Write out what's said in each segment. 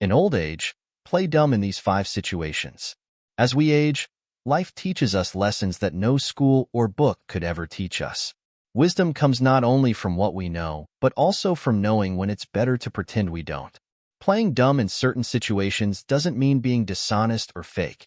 In old age, play dumb in these 5 situations. As we age, life teaches us lessons that no school or book could ever teach us. Wisdom comes not only from what we know, but also from knowing when it's better to pretend we don't. Playing dumb in certain situations doesn't mean being dishonest or fake.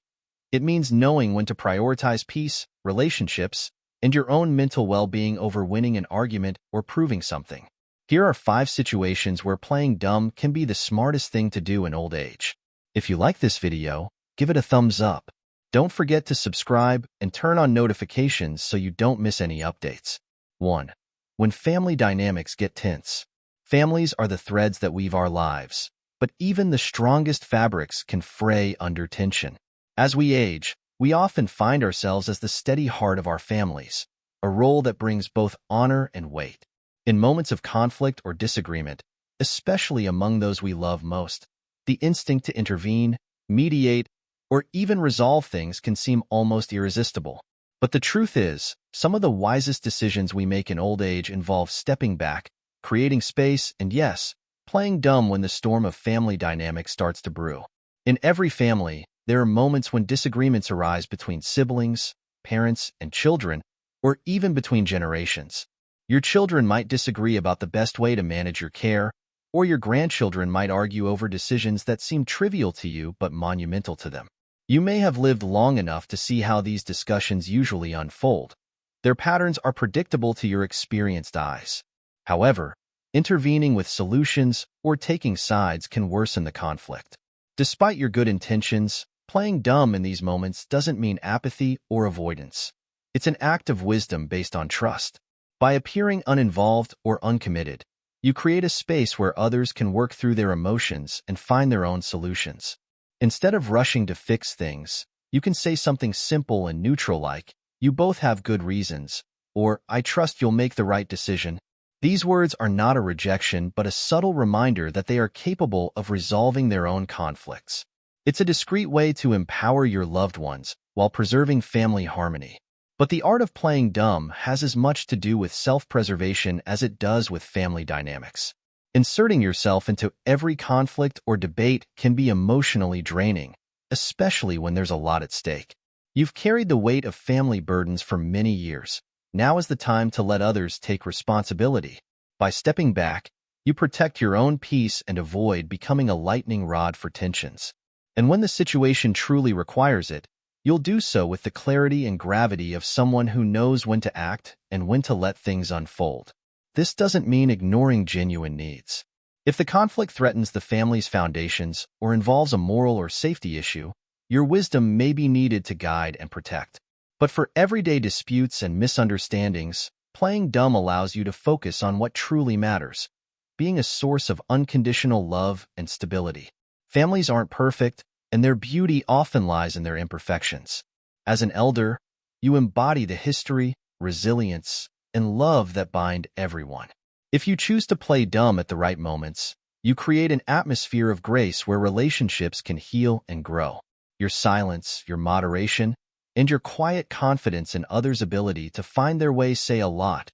It means knowing when to prioritize peace, relationships, and your own mental well-being over winning an argument or proving something. Here are 5 situations where playing dumb can be the smartest thing to do in old age. If you like this video, give it a thumbs up. Don't forget to subscribe and turn on notifications so you don't miss any updates. 1. When family dynamics get tense. Families are the threads that weave our lives, but even the strongest fabrics can fray under tension. As we age, we often find ourselves as the steady heart of our families, a role that brings both honor and weight. In moments of conflict or disagreement, especially among those we love most, the instinct to intervene, mediate, or even resolve things can seem almost irresistible. But the truth is, some of the wisest decisions we make in old age involve stepping back, creating space, and yes, playing dumb when the storm of family dynamics starts to brew. In every family, there are moments when disagreements arise between siblings, parents, and children, or even between generations. Your children might disagree about the best way to manage your care, or your grandchildren might argue over decisions that seem trivial to you but monumental to them. You may have lived long enough to see how these discussions usually unfold. Their patterns are predictable to your experienced eyes. However, intervening with solutions or taking sides can worsen the conflict. Despite your good intentions, playing dumb in these moments doesn't mean apathy or avoidance. It's an act of wisdom based on trust. By appearing uninvolved or uncommitted, you create a space where others can work through their emotions and find their own solutions. Instead of rushing to fix things, you can say something simple and neutral like, "You both have good reasons," or "I trust you'll make the right decision." These words are not a rejection but a subtle reminder that they are capable of resolving their own conflicts. It's a discreet way to empower your loved ones while preserving family harmony. But the art of playing dumb has as much to do with self-preservation as it does with family dynamics. Inserting yourself into every conflict or debate can be emotionally draining, especially when there's a lot at stake. You've carried the weight of family burdens for many years. Now is the time to let others take responsibility. By stepping back, you protect your own peace and avoid becoming a lightning rod for tensions. And when the situation truly requires it, you'll do so with the clarity and gravity of someone who knows when to act and when to let things unfold. This doesn't mean ignoring genuine needs. If the conflict threatens the family's foundations or involves a moral or safety issue, your wisdom may be needed to guide and protect. But for everyday disputes and misunderstandings, playing dumb allows you to focus on what truly matters, being a source of unconditional love and stability. Families aren't perfect, and their beauty often lies in their imperfections. As an elder, you embody the history, resilience, and love that bind everyone. If you choose to play dumb at the right moments, you create an atmosphere of grace where relationships can heal and grow. Your silence, your moderation, and your quiet confidence in others' ability to find their way say a lot,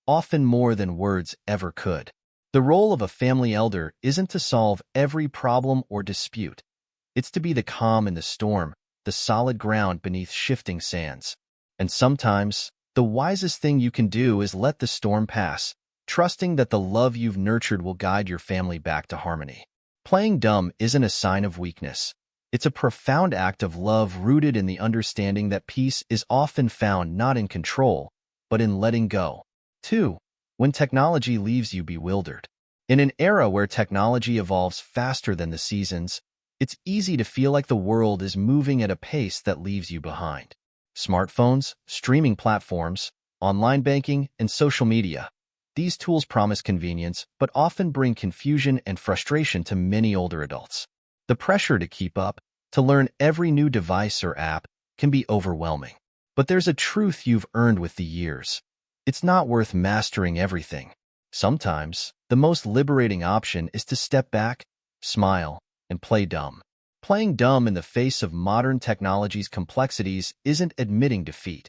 often more than words ever could. The role of a family elder isn't to solve every problem or dispute. It's to be the calm in the storm, the solid ground beneath shifting sands. And sometimes, the wisest thing you can do is let the storm pass, trusting that the love you've nurtured will guide your family back to harmony. Playing dumb isn't a sign of weakness. It's a profound act of love rooted in the understanding that peace is often found not in control, but in letting go. 2. When technology leaves you bewildered. In an era where technology evolves faster than the seasons, it's easy to feel like the world is moving at a pace that leaves you behind. Smartphones, streaming platforms, online banking, and social media. These tools promise convenience, but often bring confusion and frustration to many older adults. The pressure to keep up, to learn every new device or app, can be overwhelming. But there's a truth you've earned with the years. It's not worth mastering everything. Sometimes, the most liberating option is to step back, smile, and play dumb. Playing dumb in the face of modern technology's complexities isn't admitting defeat.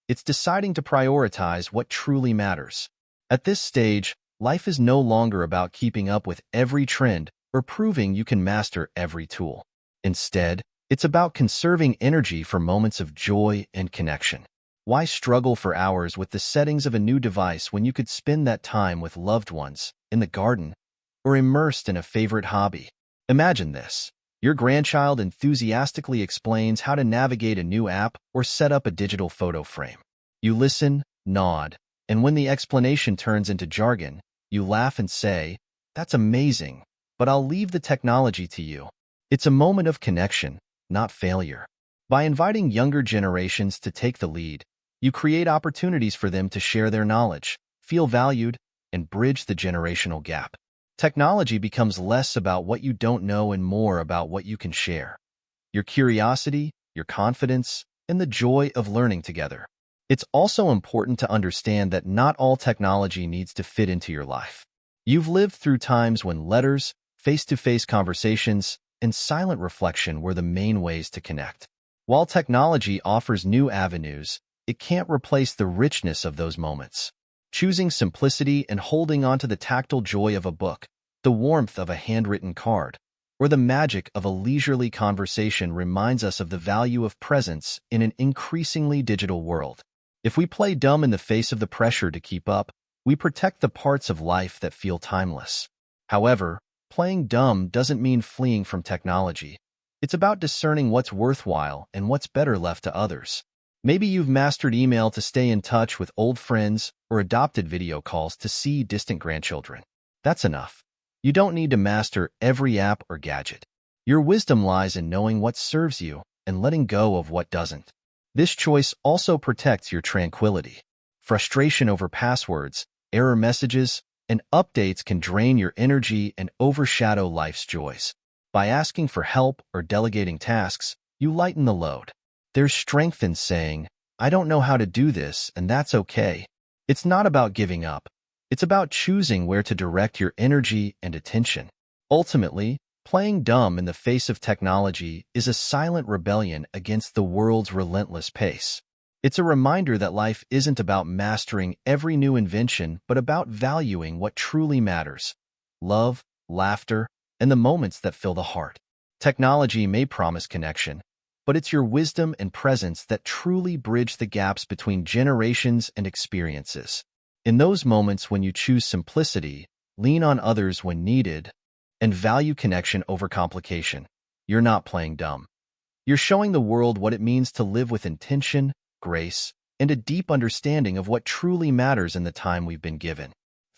It's deciding to prioritize what truly matters. At this stage, life is no longer about keeping up with every trend or proving you can master every tool. Instead, it's about conserving energy for moments of joy and connection. Why struggle for hours with the settings of a new device when you could spend that time with loved ones, in the garden, or immersed in a favorite hobby? Imagine this. Your grandchild enthusiastically explains how to navigate a new app or set up a digital photo frame. You listen, nod, and when the explanation turns into jargon, you laugh and say, "That's amazing, but I'll leave the technology to you." It's a moment of connection, not failure. By inviting younger generations to take the lead, you create opportunities for them to share their knowledge, feel valued, and bridge the generational gap. Technology becomes less about what you don't know and more about what you can share. Your curiosity, your confidence, and the joy of learning together. It's also important to understand that not all technology needs to fit into your life. You've lived through times when letters, face-to-face conversations, and silent reflection were the main ways to connect. While technology offers new avenues, it can't replace the richness of those moments. Choosing simplicity and holding on to the tactile joy of a book, the warmth of a handwritten card, or the magic of a leisurely conversation reminds us of the value of presence in an increasingly digital world. If we play dumb in the face of the pressure to keep up, we protect the parts of life that feel timeless. However, playing dumb doesn't mean fleeing from technology. It's about discerning what's worthwhile and what's better left to others. Maybe you've mastered email to stay in touch with old friends or adopted video calls to see distant grandchildren. That's enough. You don't need to master every app or gadget. Your wisdom lies in knowing what serves you and letting go of what doesn't. This choice also protects your tranquility. Frustration over passwords, error messages, and updates can drain your energy and overshadow life's joys. By asking for help or delegating tasks, you lighten the load. There's strength in saying, "I don't know how to do this, and that's okay." It's not about giving up. It's about choosing where to direct your energy and attention. Ultimately, playing dumb in the face of technology is a silent rebellion against the world's relentless pace. It's a reminder that life isn't about mastering every new invention, but about valuing what truly matters: love, laughter, and the moments that fill the heart. Technology may promise connection, but it's your wisdom and presence that truly bridge the gaps between generations and experiences. In those moments when you choose simplicity, lean on others when needed, and value connection over complication, you're not playing dumb. You're showing the world what it means to live with intention, grace, and a deep understanding of what truly matters in the time we've been given.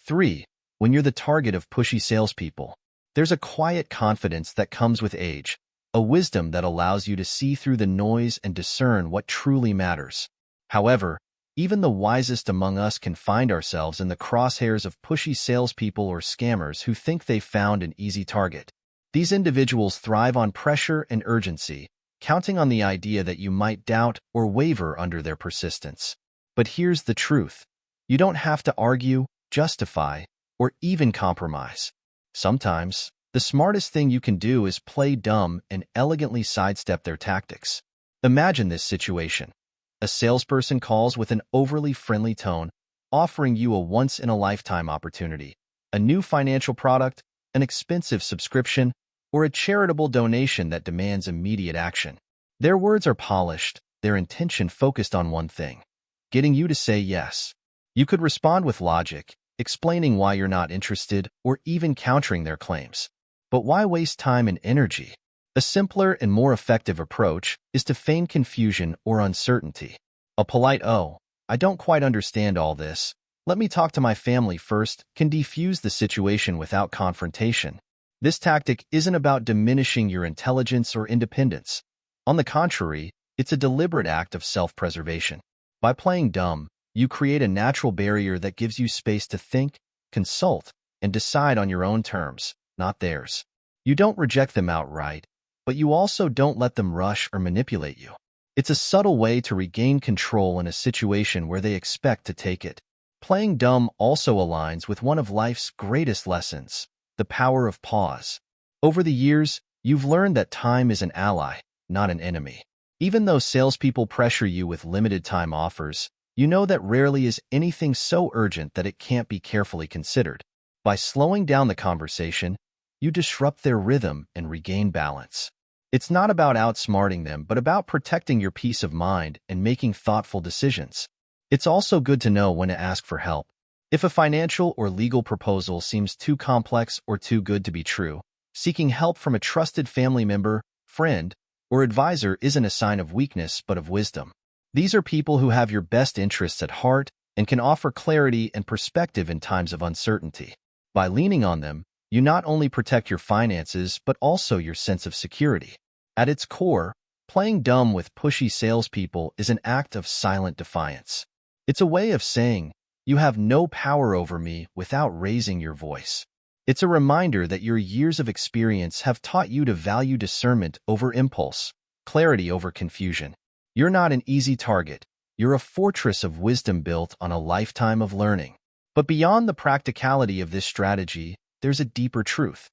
3. When you're the target of pushy salespeople, there's a quiet confidence that comes with age, a wisdom that allows you to see through the noise and discern what truly matters. However, even the wisest among us can find ourselves in the crosshairs of pushy salespeople or scammers who think they've found an easy target. These individuals thrive on pressure and urgency, counting on the idea that you might doubt or waver under their persistence. But here's the truth. You don't have to argue, justify, or even compromise. Sometimes, the smartest thing you can do is play dumb and elegantly sidestep their tactics. Imagine this situation. A salesperson calls with an overly friendly tone, offering you a once-in-a-lifetime opportunity, a new financial product, an expensive subscription, or a charitable donation that demands immediate action. Their words are polished, their intention focused on one thing: getting you to say yes. You could respond with logic, explaining why you're not interested, or even countering their claims. But why waste time and energy? A simpler and more effective approach is to feign confusion or uncertainty. A polite "Oh, I don't quite understand all this. Let me talk to my family first" can defuse the situation without confrontation. This tactic isn't about diminishing your intelligence or independence. On the contrary, it's a deliberate act of self-preservation. By playing dumb, you create a natural barrier that gives you space to think, consult, and decide on your own terms, not theirs. You don't reject them outright, but you also don't let them rush or manipulate you. It's a subtle way to regain control in a situation where they expect to take it. Playing dumb also aligns with one of life's greatest lessons: the power of pause. Over the years, you've learned that time is an ally, not an enemy. Even though salespeople pressure you with limited time offers, you know that rarely is anything so urgent that it can't be carefully considered. By slowing down the conversation, you disrupt their rhythm and regain balance. It's not about outsmarting them, but about protecting your peace of mind and making thoughtful decisions. It's also good to know when to ask for help. If a financial or legal proposal seems too complex or too good to be true, seeking help from a trusted family member, friend, or advisor isn't a sign of weakness but of wisdom. These are people who have your best interests at heart and can offer clarity and perspective in times of uncertainty. By leaning on them, you not only protect your finances but also your sense of security. At its core, playing dumb with pushy salespeople is an act of silent defiance. It's a way of saying, "You have no power over me," without raising your voice. It's a reminder that your years of experience have taught you to value discernment over impulse, clarity over confusion. You're not an easy target. You're a fortress of wisdom built on a lifetime of learning. But beyond the practicality of this strategy, there's a deeper truth.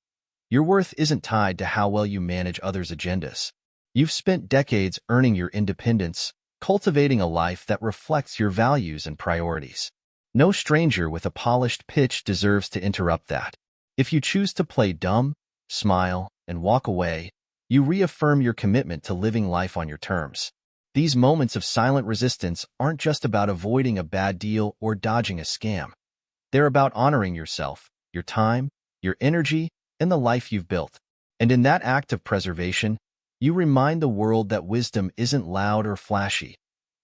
Your worth isn't tied to how well you manage others' agendas. You've spent decades earning your independence, cultivating a life that reflects your values and priorities. No stranger with a polished pitch deserves to interrupt that. If you choose to play dumb, smile, and walk away, you reaffirm your commitment to living life on your terms. These moments of silent resistance aren't just about avoiding a bad deal or dodging a scam. They're about honoring yourself, your time, your energy, and the life you've built. And in that act of preservation, you remind the world that wisdom isn't loud or flashy.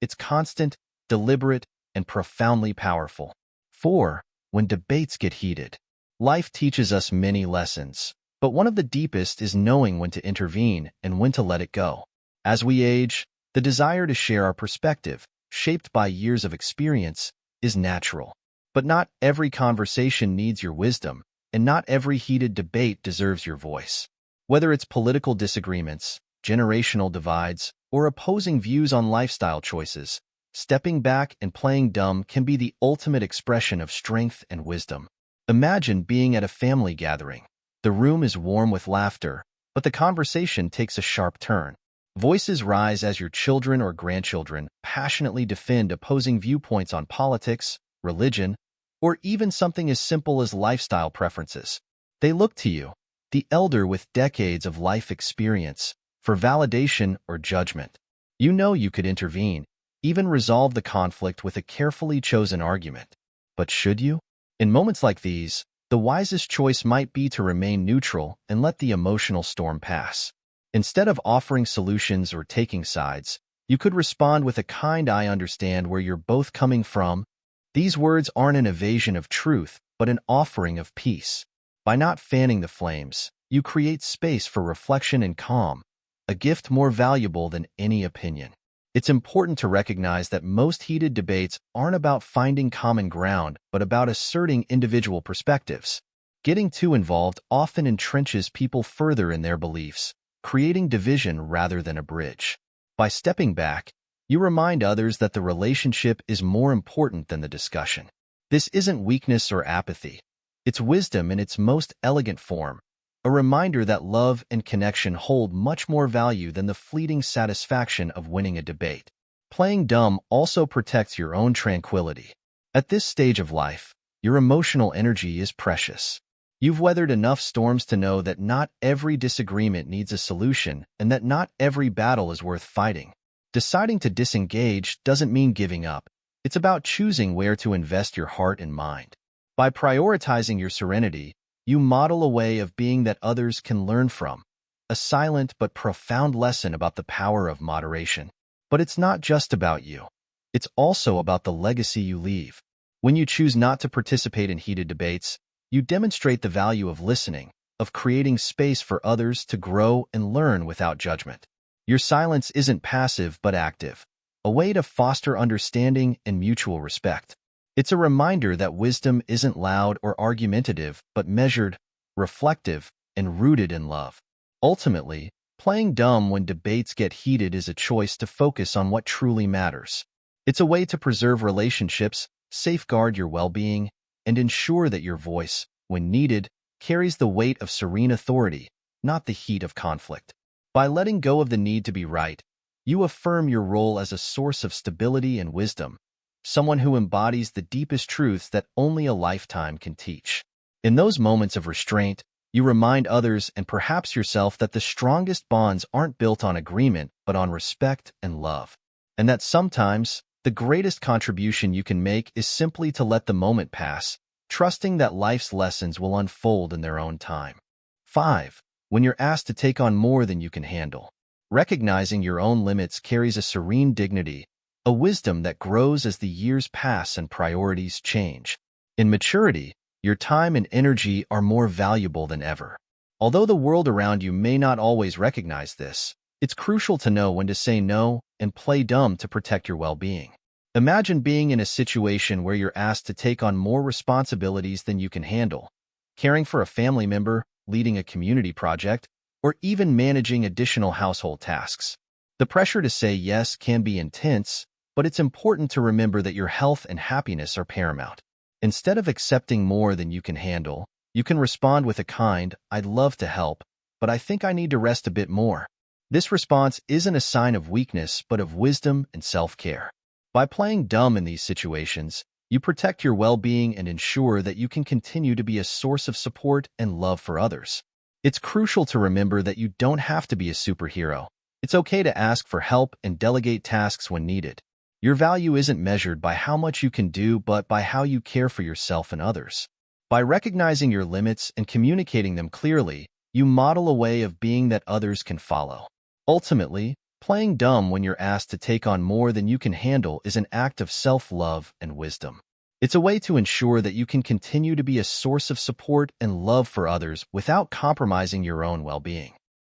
It's constant, deliberate, and profoundly powerful. 4. When debates get heated. Life teaches us many lessons, but one of the deepest is knowing when to intervene and when to let it go. As we age, the desire to share our perspective, shaped by years of experience, is natural. But not every conversation needs your wisdom, and not every heated debate deserves your voice. Whether it's political disagreements, generational divides, or opposing views on lifestyle choices, stepping back and playing dumb can be the ultimate expression of strength and wisdom. Imagine being at a family gathering. The room is warm with laughter, but the conversation takes a sharp turn. Voices rise as your children or grandchildren passionately defend opposing viewpoints on politics, religion, or even something as simple as lifestyle preferences. They look to you, the elder with decades of life experience, for validation or judgment. You know you could intervene, even resolve the conflict with a carefully chosen argument. But should you? In moments like these, the wisest choice might be to remain neutral and let the emotional storm pass. Instead of offering solutions or taking sides, you could respond with a kind "I understand where you're both coming from." These words aren't an evasion of truth, but an offering of peace. By not fanning the flames, you create space for reflection and calm, a gift more valuable than any opinion. It's important to recognize that most heated debates aren't about finding common ground, but about asserting individual perspectives. Getting too involved often entrenches people further in their beliefs, creating division rather than a bridge. By stepping back, you remind others that the relationship is more important than the discussion. This isn't weakness or apathy. It's wisdom in its most elegant form, a reminder that love and connection hold much more value than the fleeting satisfaction of winning a debate. Playing dumb also protects your own tranquility. At this stage of life, your emotional energy is precious. You've weathered enough storms to know that not every disagreement needs a solution and that not every battle is worth fighting. Deciding to disengage doesn't mean giving up. It's about choosing where to invest your heart and mind. By prioritizing your serenity, you model a way of being that others can learn from, a silent but profound lesson about the power of moderation. But it's not just about you. It's also about the legacy you leave. When you choose not to participate in heated debates, you demonstrate the value of listening, of creating space for others to grow and learn without judgment. Your silence isn't passive but active, a way to foster understanding and mutual respect. It's a reminder that wisdom isn't loud or argumentative, but measured, reflective, and rooted in love. Ultimately, playing dumb when debates get heated is a choice to focus on what truly matters. It's a way to preserve relationships, safeguard your well-being, and ensure that your voice, when needed, carries the weight of serene authority, not the heat of conflict. By letting go of the need to be right, you affirm your role as a source of stability and wisdom, someone who embodies the deepest truths that only a lifetime can teach. In those moments of restraint, You remind others and perhaps yourself that the strongest bonds aren't built on agreement, but on respect and love. And that sometimes, the greatest contribution you can make is simply to let the moment pass, trusting that life's lessons will unfold in their own time. 5. When you're asked to take on more than you can handle. Recognizing your own limits carries a serene dignity, a wisdom that grows as the years pass and priorities change. In maturity, your time and energy are more valuable than ever. Although the world around you may not always recognize this, it's crucial to know when to say no and play dumb to protect your well-being. Imagine being in a situation where you're asked to take on more responsibilities than you can handle, caring for a family member, leading a community project, or even managing additional household tasks. The pressure to say yes can be intense, but it's important to remember that your health and happiness are paramount. Instead of accepting more than you can handle, you can respond with a kind, "I'd love to help, but I think I need to rest a bit more." This response isn't a sign of weakness, but of wisdom and self-care. By playing dumb in these situations, you protect your well-being and ensure that you can continue to be a source of support and love for others. It's crucial to remember that you don't have to be a superhero. It's okay to ask for help and delegate tasks when needed. Your value isn't measured by how much you can do, but by how you care for yourself and others. By recognizing your limits and communicating them clearly, you model a way of being that others can follow. Ultimately, playing dumb when you're asked to take on more than you can handle is an act of self-love and wisdom. It's a way to ensure that you can continue to be a source of support and love for others without compromising your own well-being.